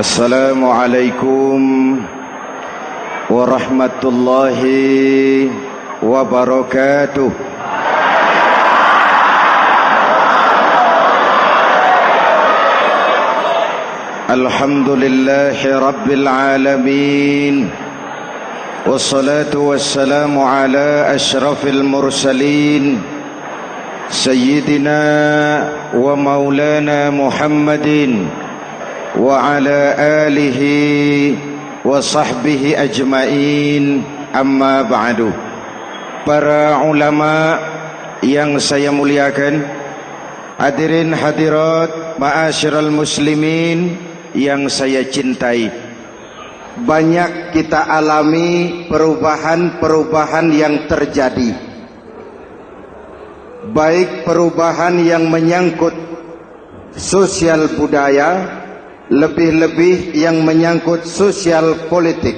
Assalamualaikum warahmatullahi wabarakatuh. Alhamdulillahi rabbil alamin. Wassalatu wassalamu ala asyrafil mursalin Sayyidina wa maulana Muhammadin wa ala alihi wa sahbihi ajmain, amma ba'du. Para ulama yang saya muliakan, hadirin hadirat ma'asyiral muslimin yang saya cintai, banyak kita alami perubahan-perubahan yang terjadi, baik perubahan yang menyangkut sosial budaya, lebih-lebih yang menyangkut sosial politik.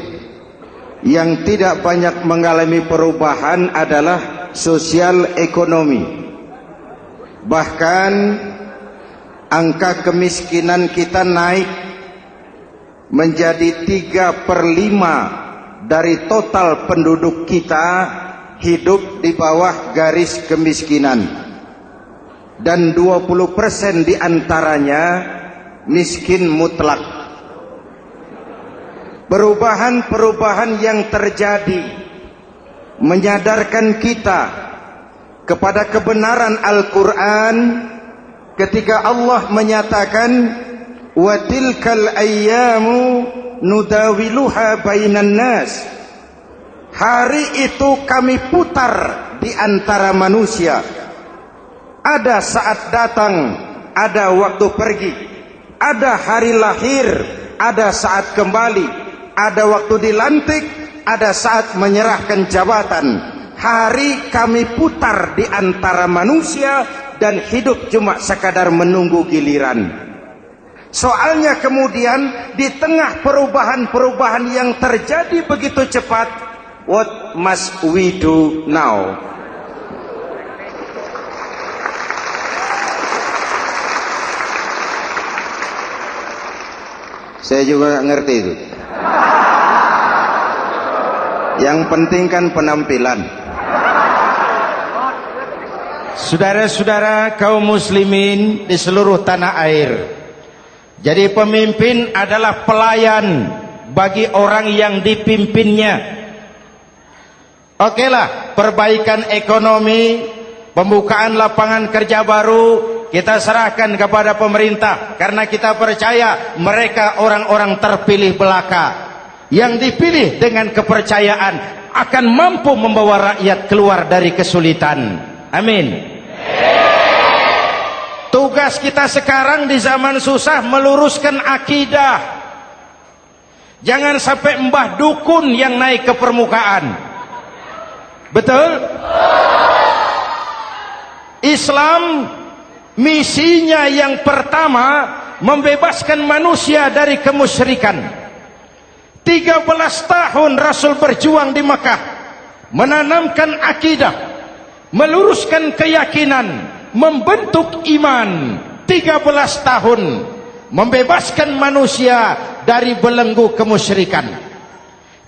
Yang tidak banyak mengalami perubahan adalah sosial ekonomi. Bahkan angka kemiskinan kita naik menjadi 3/5 dari total penduduk kita hidup di bawah garis kemiskinan, dan 20% diantaranya miskin mutlak. Perubahan-perubahan yang terjadi menyadarkan kita kepada kebenaran Al-Quran ketika Allah menyatakan wa tilkal ayyamu nudawiluha bainan nas. Hari itu kami putar di antara manusia. Ada saat datang, ada waktu pergi. Ada hari lahir, ada saat kembali. Ada waktu dilantik, ada saat menyerahkan jabatan. Hari kami putar di antara manusia dan hidup cuma sekadar menunggu giliran. Soalnya kemudian di tengah perubahan-perubahan yang terjadi begitu cepat, what must we do now? Saya juga nggak ngerti itu. Yang penting kan penampilan. Saudara-saudara kaum muslimin di seluruh tanah air, jadi pemimpin adalah pelayan bagi orang yang dipimpinnya. Okelah, perbaikan ekonomi, pembukaan lapangan kerja baru kita serahkan kepada pemerintah, karena kita percaya mereka orang-orang terpilih belaka yang dipilih dengan kepercayaan akan mampu membawa rakyat keluar dari kesulitan. Amin. Tugas kita sekarang di zaman susah meluruskan akidah. Jangan sampai mbah dukun yang naik ke permukaan. Betul? Islam misinya yang pertama membebaskan manusia dari kemusyrikan. 13 tahun Rasul berjuang di Mekah, menanamkan akidah, meluruskan keyakinan, membentuk iman. 13 tahun membebaskan manusia dari belenggu kemusyrikan.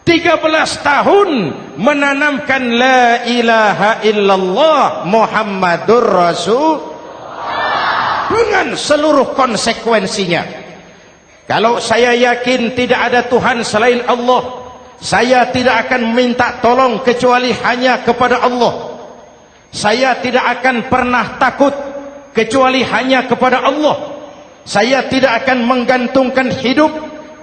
13 tahun menanamkan la ilaha illallah Muhammadur Rasul dengan seluruh konsekuensinya. Kalau saya yakin tidak ada Tuhan selain Allah, saya tidak akan minta tolong kecuali hanya kepada Allah. Saya tidak akan pernah takut kecuali hanya kepada Allah. Saya tidak akan menggantungkan hidup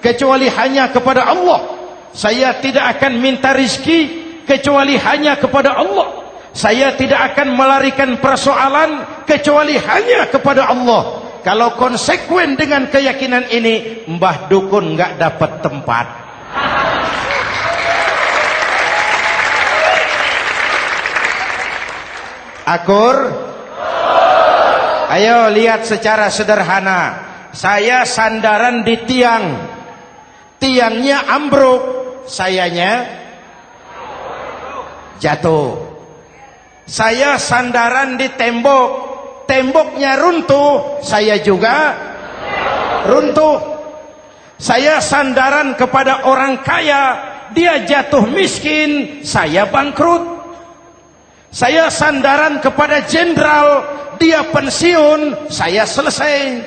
kecuali hanya kepada Allah. Saya tidak akan minta rizki kecuali hanya kepada Allah. Saya tidak akan melarikan persoalan kecuali hanya kepada Allah. Kalau konsekuen dengan keyakinan ini, mbah dukun nggak dapat tempat. Akur? Ayo lihat secara sederhana. Saya sandaran di tiang, tiangnya ambruk, sayanya jatuh. Saya sandaran di tembok, temboknya runtuh, saya juga runtuh. Saya sandaran kepada orang kaya, dia jatuh miskin, saya bangkrut. Saya sandaran kepada jenderal, dia pensiun, saya selesai.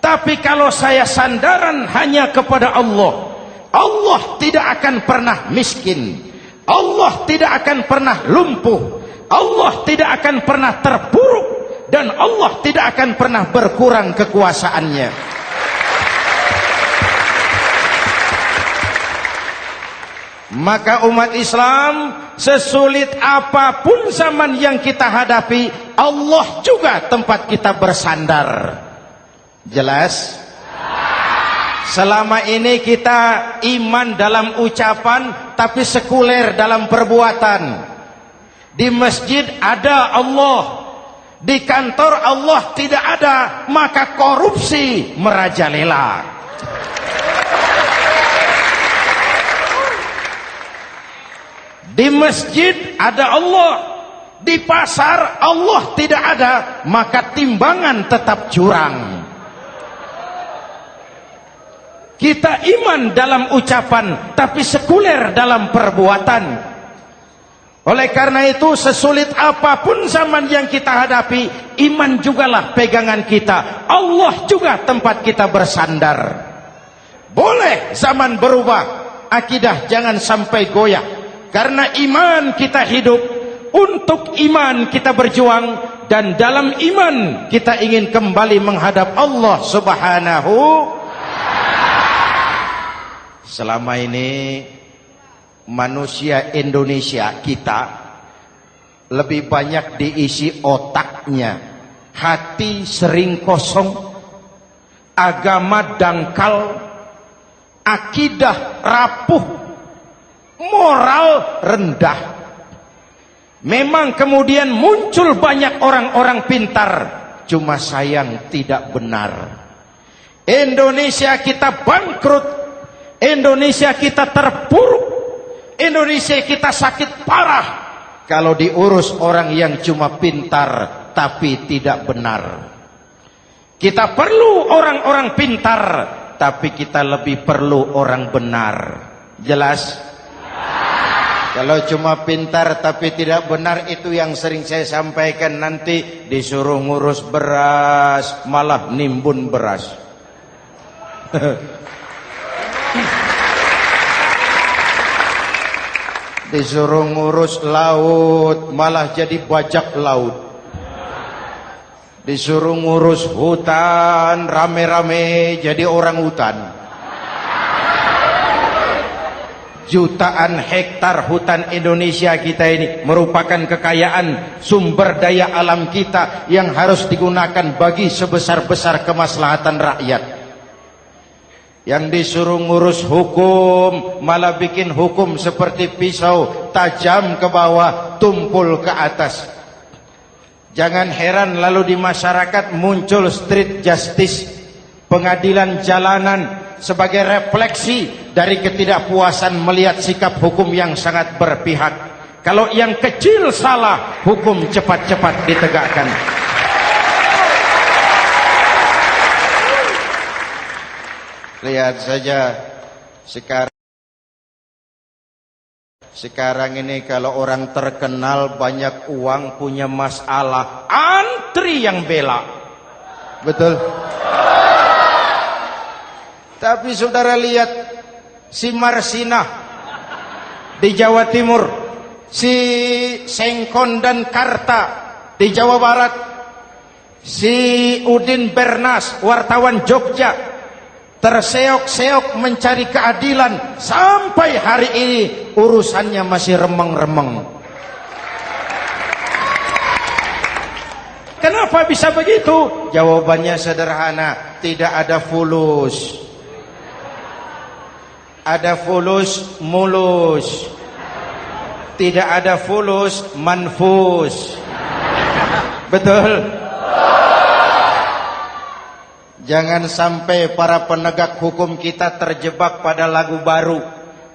Tapi kalau saya sandaran hanya kepada Allah, Allah tidak akan pernah miskin, Allah tidak akan pernah lumpuh, Allah tidak akan pernah terpuruk, dan Allah tidak akan pernah berkurang kekuasaannya. Maka umat Islam, sesulit apapun zaman yang kita hadapi, Allah juga tempat kita bersandar. Jelas? Selama ini kita iman dalam ucapan, tapi sekuler dalam perbuatan. Di masjid ada Allah, di kantor Allah tidak ada, maka korupsi merajalela. Di masjid ada Allah, di pasar Allah tidak ada, maka timbangan tetap curang. Kita iman dalam ucapan, tapi sekuler dalam perbuatan. Oleh karena itu, sesulit apapun zaman yang kita hadapi, iman jugalah pegangan kita, Allah juga tempat kita bersandar. Boleh zaman berubah, akidah jangan sampai goyah. Karena iman kita hidup, untuk iman kita berjuang, dan dalam iman kita ingin kembali menghadap Allah Subhanahu. Selama ini manusia Indonesia kita lebih banyak diisi otaknya, hati sering kosong, agama dangkal, akidah rapuh, moral rendah. Memang kemudian muncul banyak orang-orang pintar, cuma sayang tidak benar. Indonesia kita bangkrut, Indonesia kita terpuruk, Indonesia kita sakit parah kalau diurus orang yang cuma pintar tapi tidak benar. Kita perlu orang-orang pintar, tapi kita lebih perlu orang benar. Jelas? Kalau cuma pintar tapi tidak benar, itu yang sering saya sampaikan, nanti disuruh ngurus beras malah nimbun beras. Disuruh ngurus laut malah jadi bajak laut. Disuruh ngurus hutan rame-rame jadi orang hutan. Jutaan hektar hutan Indonesia kita ini merupakan kekayaan sumber daya alam kita yang harus digunakan bagi sebesar-besar kemaslahatan rakyat. Yang disuruh ngurus hukum malah bikin hukum seperti pisau, tajam ke bawah, tumpul ke atas. Jangan heran lalu di masyarakat muncul street justice, pengadilan jalanan, sebagai refleksi dari ketidakpuasan melihat sikap hukum yang sangat berpihak. Kalau yang kecil salah, hukum cepat-cepat ditegakkan. Lihat saja sekarang ini, kalau orang terkenal banyak uang punya masalah, antri yang bela. Betul? Tapi saudara lihat si Marsinah di Jawa Timur, si Sengkon dan Karta di Jawa Barat, si Udin Bernas wartawan Jogja, terseok-seok mencari keadilan, sampai hari ini urusannya masih remeng-remeng. Kenapa bisa begitu? Jawabannya sederhana, tidak ada fulus. Ada fulus mulus, tidak ada fulus manfus. Betul? Jangan sampai para penegak hukum kita terjebak pada lagu baru,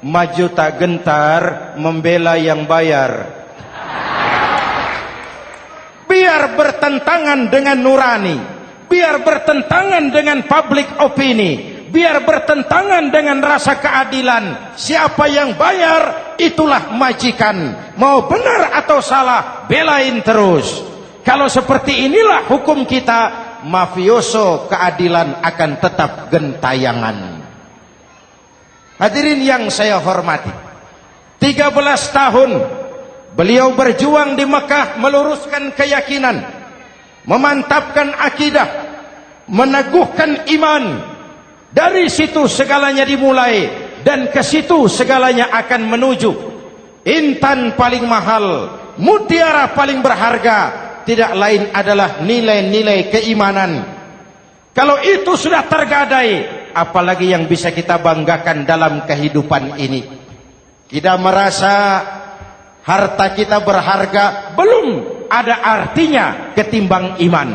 maju tak gentar membela yang bayar. Biar bertentangan dengan nurani, biar bertentangan dengan public opini, biar bertentangan dengan rasa keadilan. Siapa yang bayar, itulah majikan. Mau benar atau salah, belain terus. Kalau seperti inilah hukum kita, mafioso keadilan akan tetap gentayangan. Hadirin yang saya hormati, 13 tahun beliau berjuang di Mekah, meluruskan keyakinan, memantapkan akidah, meneguhkan iman. Dari situ segalanya dimulai, dan ke situ segalanya akan menuju. Intan paling mahal, mutiara paling berharga, tidak lain adalah nilai-nilai keimanan. Kalau itu sudah tergadai, apalagi yang bisa kita banggakan dalam kehidupan ini? Kita merasa harta kita berharga, belum ada artinya ketimbang iman.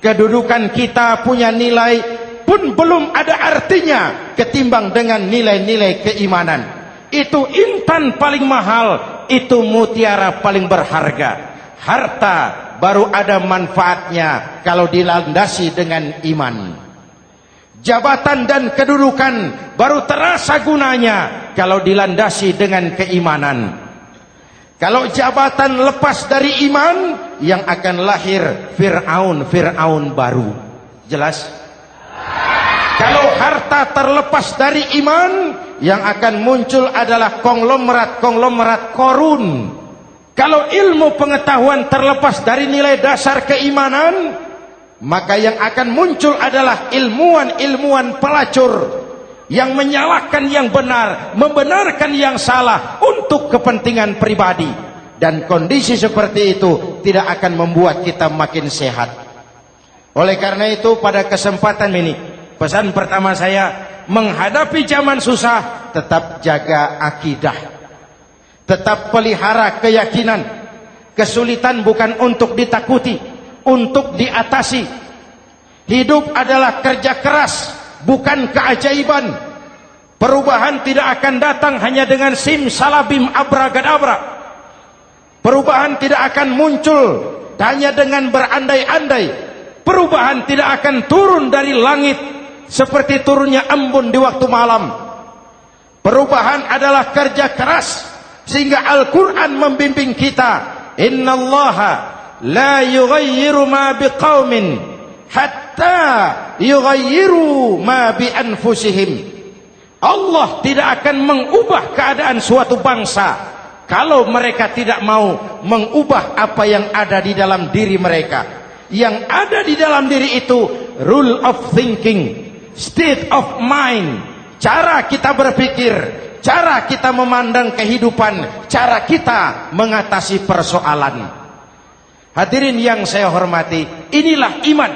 Kedudukan kita punya nilai pun belum ada artinya ketimbang dengan nilai-nilai keimanan. Itu intan paling mahal, itu mutiara paling berharga. Harta baru ada manfaatnya kalau dilandasi dengan iman. Jabatan dan kedudukan baru terasa gunanya kalau dilandasi dengan keimanan. Kalau jabatan lepas dari iman, yang akan lahir Fir'aun baru. Jelas? Kalau harta terlepas dari iman, yang akan muncul adalah konglomerat Korun. Kalau ilmu pengetahuan terlepas dari nilai dasar keimanan, maka yang akan muncul adalah ilmuwan pelacur yang menyalahkan yang benar, membenarkan yang salah untuk kepentingan pribadi. Dan kondisi seperti itu tidak akan membuat kita makin sehat. Oleh karena itu, pada kesempatan ini, pesan pertama saya, menghadapi zaman susah, tetap jaga akidah, tetap pelihara keyakinan. Kesulitan bukan untuk ditakuti, untuk diatasi. Hidup adalah kerja keras, bukan keajaiban. Perubahan tidak akan datang hanya dengan simsalabim abragadabra. Perubahan tidak akan muncul hanya dengan berandai-andai. Perubahan tidak akan turun dari langit seperti turunnya embun di waktu malam. Perubahan adalah kerja keras, sehingga Al-Quran membimbing kita, innallaha la yughayyiru ma biqaumin hatta yughayyiru ma bi anfusihim. Allah tidak akan mengubah keadaan suatu bangsa kalau mereka tidak mau mengubah apa yang ada di dalam diri mereka. Yang ada di dalam diri itu rule of thinking, state of mind, cara kita berpikir, cara kita memandang kehidupan, cara kita mengatasi persoalan. Hadirin yang saya hormati, inilah iman.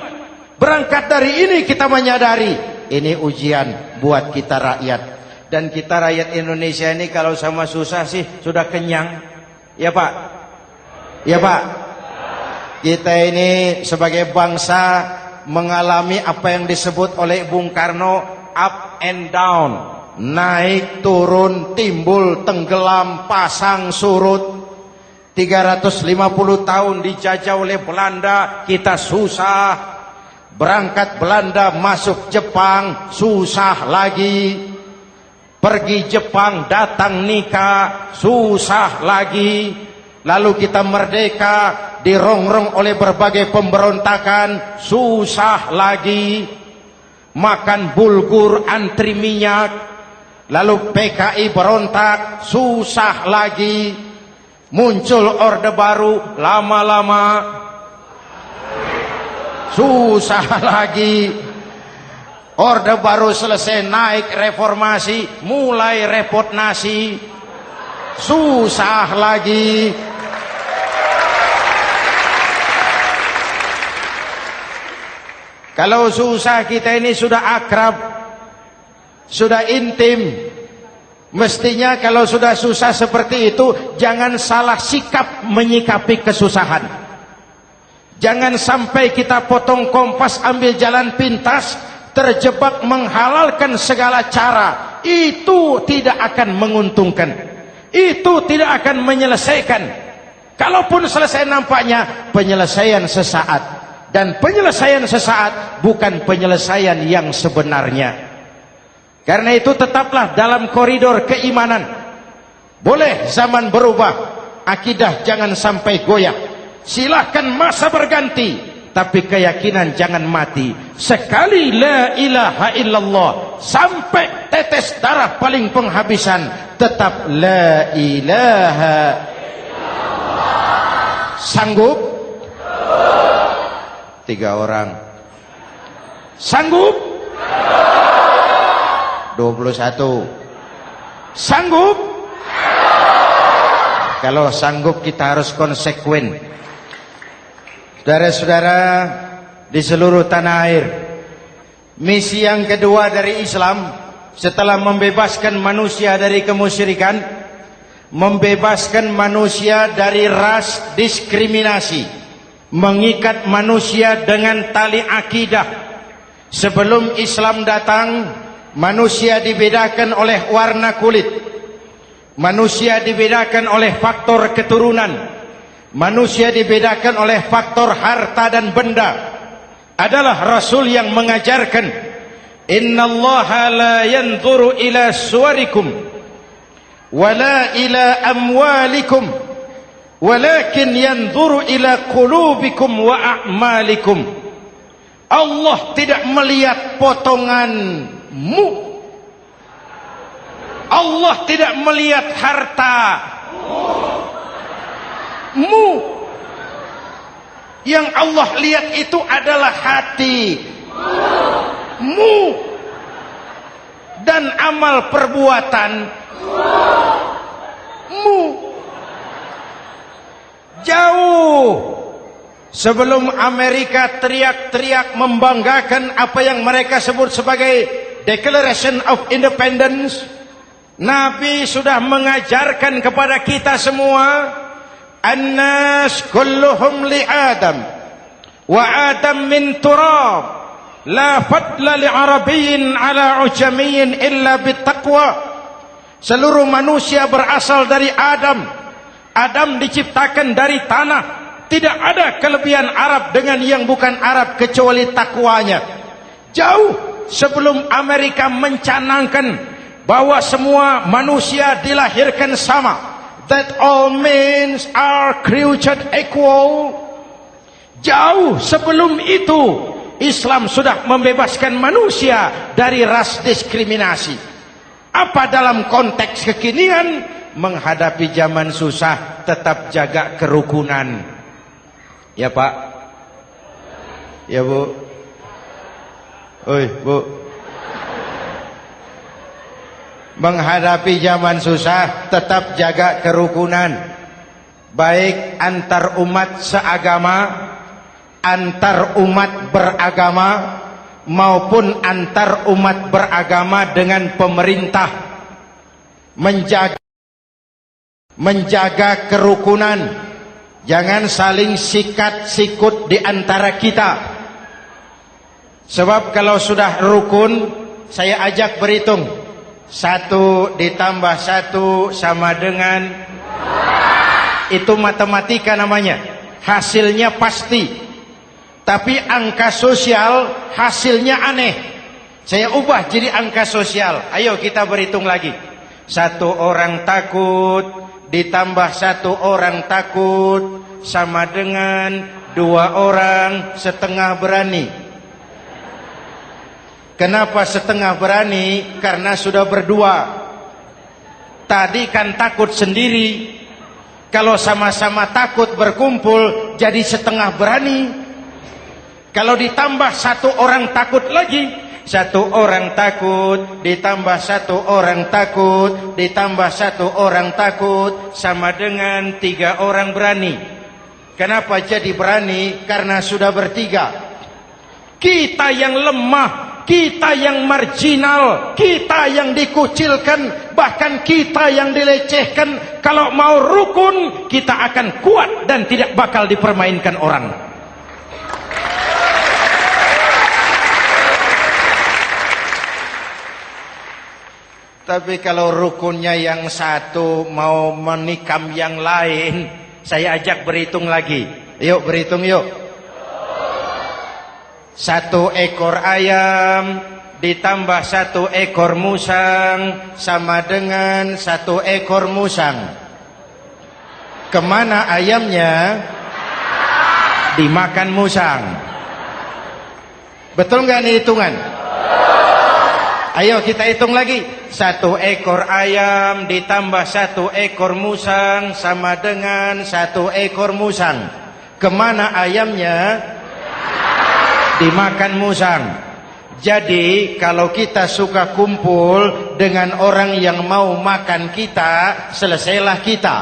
Berangkat dari ini kita menyadari, ini ujian buat kita rakyat. Dan kita rakyat Indonesia ini kalau sama susah sih sudah kenyang. Ya Pak? Ya Pak? Kita ini sebagai bangsa mengalami apa yang disebut oleh Bung Karno up and down. Naik, turun, timbul, tenggelam, pasang, surut. 350 tahun dijajah oleh Belanda, kita susah. Berangkat Belanda masuk Jepang, susah lagi. Pergi Jepang, datang nikah, susah lagi. Lalu kita merdeka, dirongrong oleh berbagai pemberontakan, susah lagi. Makan bulgur, antri minyak. Lalu PKI berontak, susah lagi. Muncul orde baru, lama-lama susah lagi. Orde baru selesai, naik reformasi, mulai repot nasi, susah lagi. Kalau susah kita ini sudah akrab, sudah intim. Mestinya kalau sudah susah seperti itu, jangan salah sikap menyikapi kesusahan. Jangan sampai kita potong kompas, ambil jalan pintas, terjebak menghalalkan segala cara. Itu tidak akan menguntungkan, itu tidak akan menyelesaikan. Kalaupun selesai, nampaknya penyelesaian sesaat. Dan penyelesaian sesaat bukan penyelesaian yang sebenarnya. Karena itu tetaplah dalam koridor keimanan. Boleh zaman berubah, akidah jangan sampai goyah. Silahkan masa berganti, tapi keyakinan jangan mati. Sekali la ilaha illallah, sampai tetes darah paling penghabisan, tetap la ilaha illallah. Sanggup? 3 orang. Sanggup? 21. Sanggup? Kalau sanggup kita harus konsekuen. Saudara-saudara di seluruh tanah air, misi yang kedua dari Islam setelah membebaskan manusia dari kemusyrikan, membebaskan manusia dari ras diskriminasi, mengikat manusia dengan tali akidah. Sebelum Islam datang, manusia dibedakan oleh warna kulit, manusia dibedakan oleh faktor keturunan, manusia dibedakan oleh faktor harta dan benda. Adalah Rasul yang mengajarkan, innallaha la yanzuru ila suwarikum wala ila amwalikum walakin yanzuru ila qulubikum wa a'malikum. Allah tidak melihat potonganmu, Allah tidak melihat hartamu. Yang Allah lihat itu adalah hatimu dan amal perbuatanmu. Jauh sebelum Amerika teriak-teriak membanggakan apa yang mereka sebut sebagai Declaration of Independence, Nabi sudah mengajarkan kepada kita semua, An-nas kulluhum li Adam wa Adam min turab, la fadla li Arabiyyin ala ujamiyyin illa bittaqwa. Seluruh manusia berasal dari Adam. Adam diciptakan dari tanah. Tidak ada kelebihan Arab dengan yang bukan Arab kecuali takwanya. Jauh sebelum Amerika mencanangkan bahwa semua manusia dilahirkan sama, that all men are created equal. Jauh sebelum itu Islam sudah membebaskan manusia dari ras diskriminasi. Apa dalam konteks kekinian? Menghadapi zaman susah, tetap jaga kerukunan. Ya Pak, ya Bu, oi Bu. Menghadapi zaman susah, tetap jaga kerukunan, baik antar umat seagama, antar umat beragama, maupun antar umat beragama dengan pemerintah. Menjaga kerukunan. Jangan saling sikat sikut di antara kita. Sebab kalau sudah rukun, saya ajak berhitung. 1 ditambah 1 sama dengan, itu matematika namanya. Hasilnya pasti. Tapi angka sosial hasilnya aneh. Saya ubah jadi angka sosial. Ayo kita berhitung lagi. 1 orang takut ditambah 1 orang takut sama dengan 2 orang setengah berani. Kenapa setengah berani? Karena sudah berdua. Tadi kan takut sendiri. Kalau sama-sama takut berkumpul jadi setengah berani. Kalau ditambah 1 orang takut lagi, 1 orang takut ditambah 1 orang takut ditambah 1 orang takut sama dengan 3 orang berani. Kenapa jadi berani? Karena sudah bertiga. Kita yang lemah, kita yang marginal, kita yang dikucilkan, bahkan kita yang dilecehkan, kalau mau rukun kita akan kuat dan tidak bakal dipermainkan orang. Tapi kalau rukunnya yang satu mau menikam yang lain, saya ajak berhitung lagi. Yuk berhitung yuk. 1 ekor ayam ditambah 1 ekor musang sama dengan 1 ekor musang. Kemana ayamnya? Dimakan musang. Betul nggak nih hitungan? Ayo kita hitung lagi. 1 ekor ayam ditambah 1 ekor musang sama dengan 1 ekor musang. Kemana ayamnya? Dimakan musang. Jadi kalau kita suka kumpul dengan orang yang mau makan kita, selesailah kita.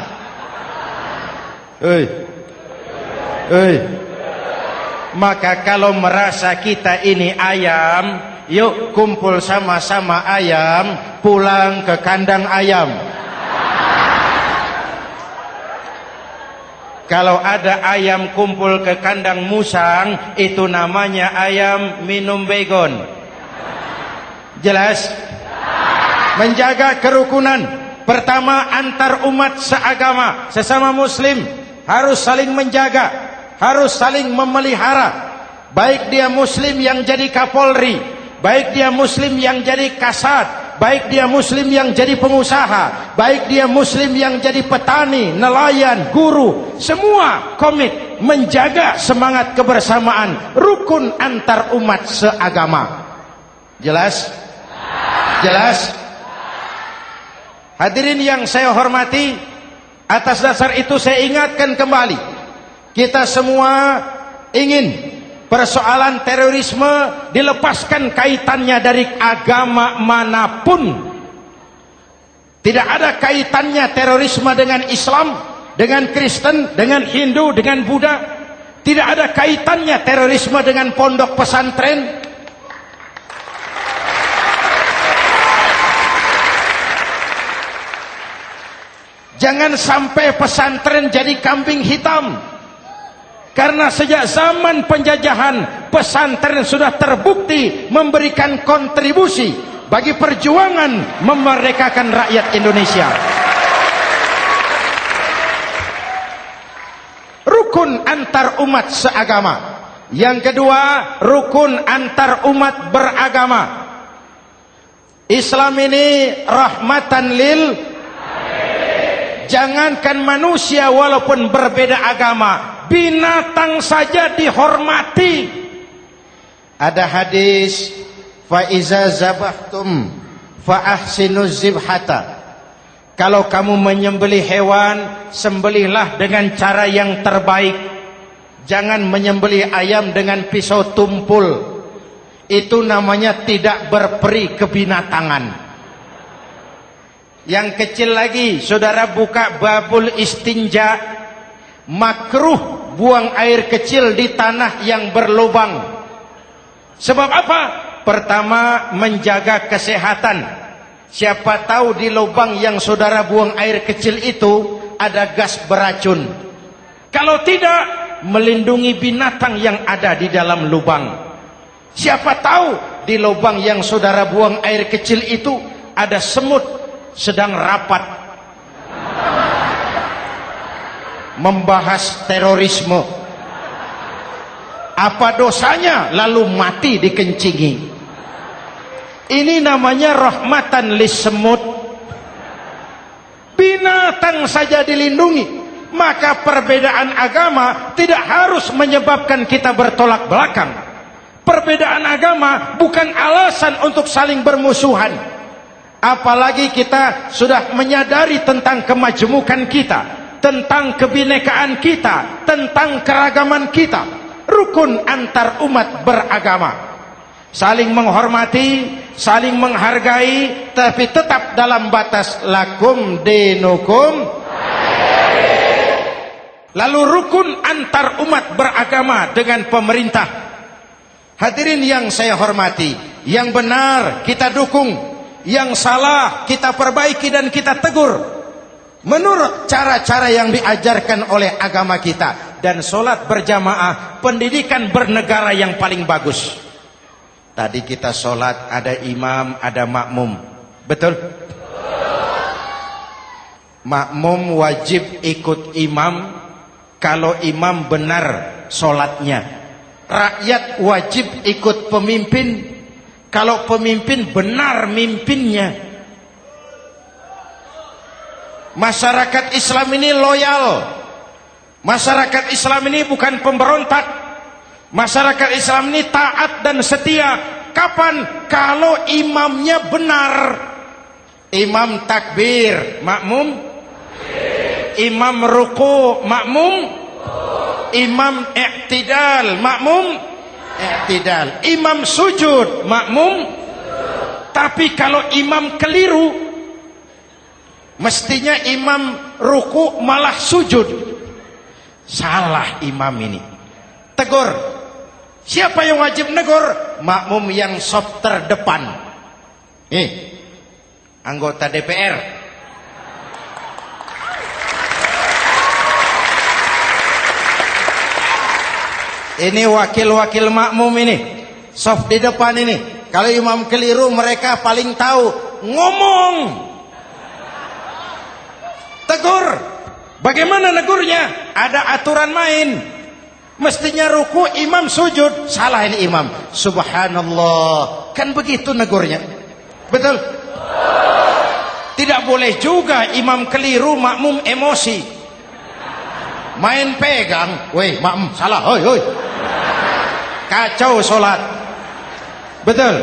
Maka kalau merasa kita ini ayam, yuk kumpul sama-sama ayam, pulang ke kandang ayam. Kalau ada ayam kumpul ke kandang musang, itu namanya ayam minum baygon. Jelas? Menjaga kerukunan. Pertama, antar umat seagama, sesama muslim harus saling menjaga, harus saling memelihara. Baik dia muslim yang jadi kapolri, baik dia muslim yang jadi kasat, baik dia muslim yang jadi pengusaha, baik dia muslim yang jadi petani, nelayan, guru, semua komit menjaga semangat kebersamaan, rukun antar umat seagama. Jelas? Jelas? Hadirin yang saya hormati, atas dasar itu saya ingatkan kembali, kita semua ingin persoalan terorisme dilepaskan kaitannya dari agama manapun. Tidak ada kaitannya terorisme dengan Islam, dengan Kristen, dengan Hindu, dengan Buddha. Tidak ada kaitannya terorisme dengan pondok pesantren. Jangan sampai pesantren jadi kambing hitam. Karena sejak zaman penjajahan, pesantren sudah terbukti memberikan kontribusi bagi perjuangan memerdekakan rakyat Indonesia. Rukun antar umat seagama. Yang kedua, rukun antar umat beragama. Islam ini rahmatan lil. Jangankan manusia walaupun berbeda agama, binatang saja dihormati. Ada hadis, fa iza zabahtum fa ahsinuz zibhata. Kalau kamu menyembelih hewan, sembelihlah dengan cara yang terbaik. Jangan menyembelih ayam dengan pisau tumpul. Itu namanya tidak berperi kebinatangan. Yang kecil lagi, saudara buka babul istinja, makruh buang air kecil di tanah yang berlubang. Sebab apa? Pertama, menjaga kesehatan. Siapa tahu di lubang yang saudara buang air kecil itu ada gas beracun. Kalau tidak, melindungi binatang yang ada di dalam lubang. Siapa tahu di lubang yang saudara buang air kecil itu ada semut sedang rapat membahas terorisme. Apa dosanya lalu mati dikencingi? Ini namanya rahmatan lis semut. Binatang saja dilindungi. Maka perbedaan agama tidak harus menyebabkan kita bertolak belakang. Perbedaan agama bukan alasan untuk saling bermusuhan. Apalagi kita sudah menyadari tentang kemajemukan kita, tentang kebinekaan kita, tentang keragaman kita. Rukun antar umat beragama, saling menghormati, saling menghargai, tapi tetap dalam batas lakum dinukum. Lalu rukun antar umat beragama dengan pemerintah. Hadirin yang saya hormati, yang benar kita dukung, yang salah kita perbaiki dan kita tegur menurut cara-cara yang diajarkan oleh agama kita. Dan sholat berjamaah, pendidikan bernegara yang paling bagus. Tadi kita sholat ada imam, ada makmum, betul? Makmum wajib ikut imam kalau imam benar sholatnya. Rakyat wajib ikut pemimpin kalau pemimpin benar mimpinnya. Masyarakat Islam ini loyal. Masyarakat Islam ini bukan pemberontak. Masyarakat Islam ini taat dan setia. Kapan? Kalau imamnya benar. Imam takbir, makmum. Imam ruku, makmum. Imam i'tidal, makmum. I'tidal. Imam sujud, makmum. Tapi kalau imam keliru, mestinya imam ruku malah sujud. Salah imam ini. Tegur. Siapa yang wajib negur? Makmum yang sop terdepan. Anggota DPR. Ini wakil-wakil makmum ini. Sop di depan ini. Kalau imam keliru mereka paling tahu. Ngomong. Tegur. Bagaimana negurnya? Ada aturan main. Mestinya ruku, imam sujud. Salah ini imam. Subhanallah. Kan begitu negurnya. Betul? Tidak boleh juga imam keliru, makmum emosi. Main pegang. Woi, makmum salah. Hoi, hoi. Kacau sholat. Betul?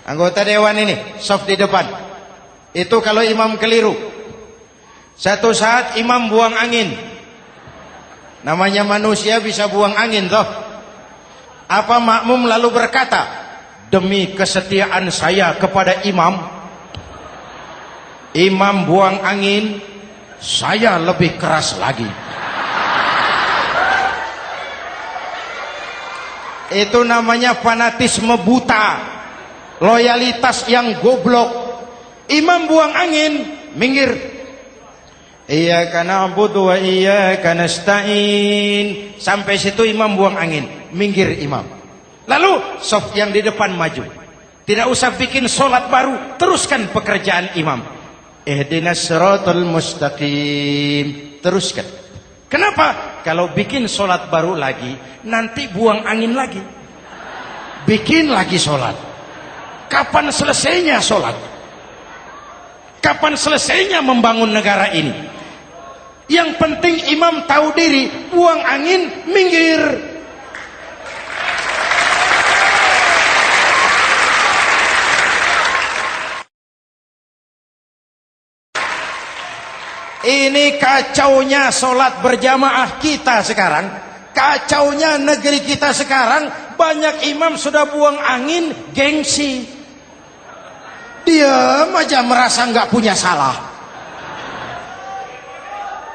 Anggota dewan ini, soft di depan. Itu kalau imam keliru. Satu saat imam buang angin. Namanya manusia bisa buang angin toh. Apa makmum lalu berkata, demi kesetiaan saya kepada imam, imam buang angin, saya lebih keras lagi. Itu namanya fanatisme buta, loyalitas yang goblok. Imam buang angin, minggir. Iyyaka na'budu wa iyyaka nasta'in. Sampai situ imam buang angin, minggir imam. Lalu soft yang di depan maju. Tidak usah bikin solat baru, teruskan pekerjaan imam. Ihdinas siratal mustaqim. Teruskan. Kenapa? Kalau bikin solat baru lagi, nanti buang angin lagi. Bikin lagi solat. Kapan selesainya solat? Kapan selesainya membangun negara ini? Yang penting imam tahu diri, buang angin, minggir. Ini kacaunya solat berjamaah kita sekarang. Kacaunya negeri kita sekarang. Banyak imam sudah buang angin, gengsi. Diam aja merasa nggak punya salah.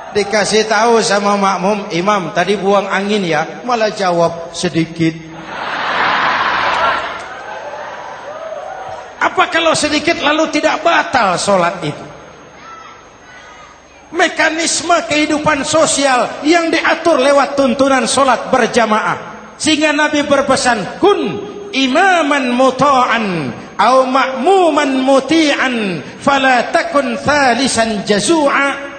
Dikasih tahu sama makmum, imam tadi buang angin ya, malah jawab sedikit. Apa kalau sedikit lalu tidak batal sholat itu? Mekanisme kehidupan sosial yang diatur lewat tuntunan sholat berjamaah. Sehingga Nabi berpesan, kun imaman muta'an au ma'muman muti'an fala takun thalisan jazu'a.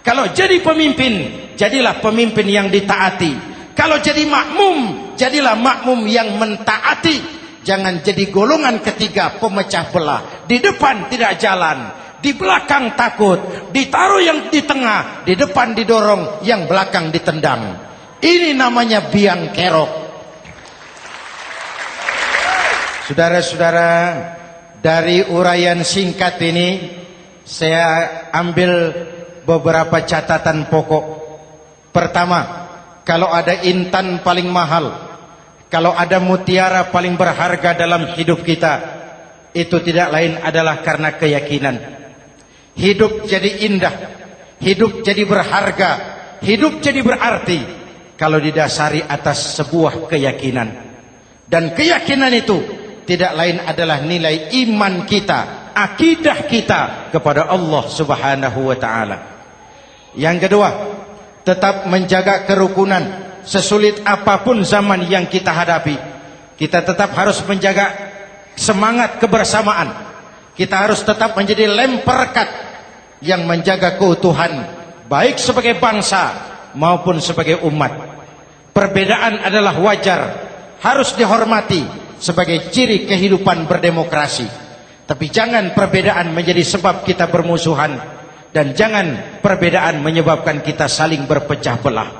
Kalau jadi pemimpin, jadilah pemimpin yang ditaati. Kalau jadi makmum, jadilah makmum yang mentaati. Jangan jadi golongan ketiga pemecah belah. Di depan tidak jalan, di belakang takut, ditaruh yang di tengah, di depan didorong, yang belakang ditendang. Ini namanya biang kerok. Saudara-saudara, dari uraian singkat ini saya ambil beberapa catatan pokok. Pertama, kalau ada intan paling mahal, kalau ada mutiara paling berharga dalam hidup kita, itu tidak lain adalah karena keyakinan. Hidup jadi indah, hidup jadi berharga, hidup jadi berarti kalau didasari atas sebuah keyakinan. Dan keyakinan itu tidak lain adalah nilai iman kita, akidah kita kepada Allah Subhanahu wa ta'ala. Yang kedua, tetap menjaga kerukunan. Sesulit apapun zaman yang kita hadapi, kita tetap harus menjaga semangat kebersamaan. Kita harus tetap menjadi lem perekat yang menjaga keutuhan, baik sebagai bangsa maupun sebagai umat. Perbedaan adalah wajar, harus dihormati sebagai ciri kehidupan berdemokrasi. Tapi jangan perbedaan menjadi sebab kita bermusuhan, dan jangan perbedaan menyebabkan kita saling berpecah belah.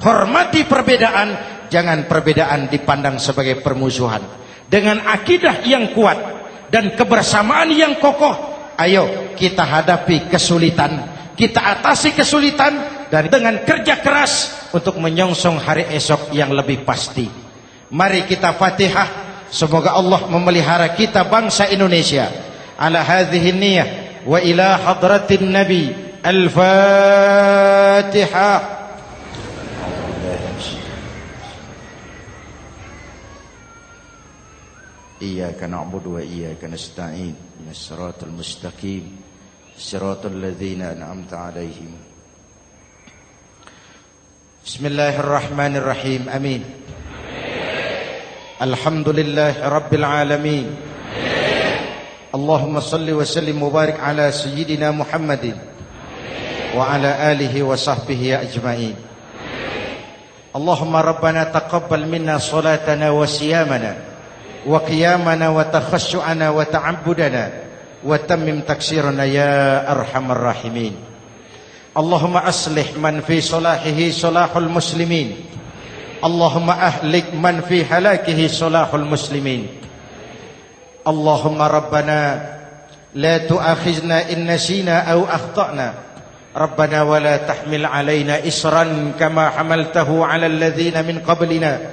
Hormati perbedaan, jangan perbedaan dipandang sebagai permusuhan. Dengan akidah yang kuat dan kebersamaan yang kokoh, ayo kita hadapi kesulitan, kita atasi kesulitan, dan dengan kerja keras untuk menyongsong hari esok yang lebih pasti. Mari kita Fatihah. Semoga Allah memelihara kita bangsa Indonesia. Ala hadhihi niyah wa ila hadratin Nabi. Al-Fatihah. Iyyaka na'budu wa iyyaka nasta'in. Ihdinas siratal mustaqim. Siratal ladzina an'amta 'alaihim. Bismillahirrahmanirrahim. Amin. Alhamdulillah Rabbil Alamin. Allahumma salli wa sallim mubarak ala Sayyidina Muhammadin wa ala alihi wa sahbihi ajma'in. Allahumma Rabbana taqabbal minna salatana wa siyamana wa qiyamana wa takhashu'ana wa ta'abbudana wa tammim taksirana ya arhamar rahimin. Allahumma aslih man fi salahihi salahul muslimin. Allahumma ahlik man fi halakihi salahul muslimin. Allahumma Rabbana la tu'akhizna in nasina aw akhtana. Rabbana wa la tahmil alaina isran kama hamaltahu ala alladhina min qablina.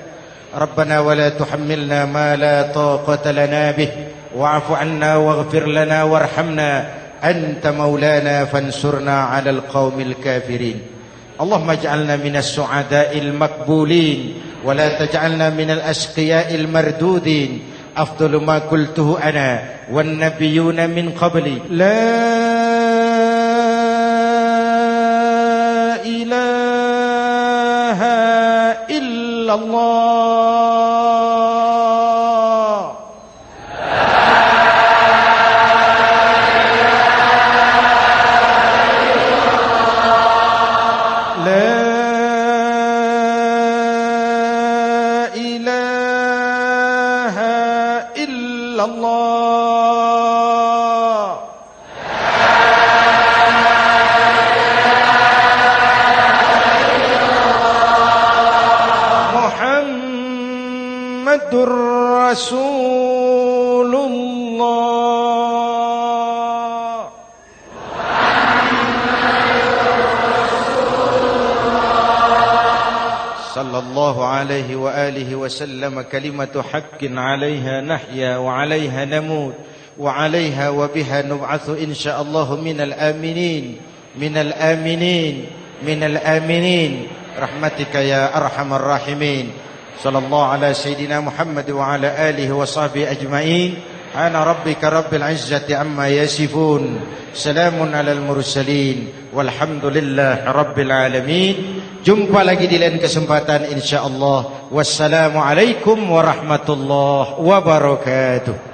Rabbana wa la tuhammilna ma la taqata lana bih wa'fu 'anna waghfir lana warhamna anta maulana fansurna 'alal qaumil kafirin. Allahumma ij'alna minas su'ada'il makbulin wa la taj'alna minal ashqiya'il mardudin. Afdalu ma qultuhu ana wan nabiyyuna min qabli. La ilaha illallah. Rasulullah. Sallallahu alaihi wa alihi wa sallam. Kalimatu haqqin 'alaiha nahya wa 'alaiha namut wa 'alaiha wa biha nub'atsu insyaallah minal aminin minal aminin minal aminin rahmatika ya arhamar rahimin. Sallallahu ala Sayyidina Muhammad wa ala alihi wa sahbihi ajma'in. Ana rabbika rabbil izzati amma yasifun. Salamun alal mursalin. Walhamdulillah rabbil alamin. Jumpa lagi di lain kesempatan insyaallah. Wassalamualaikum warahmatullahi wabarakatuh.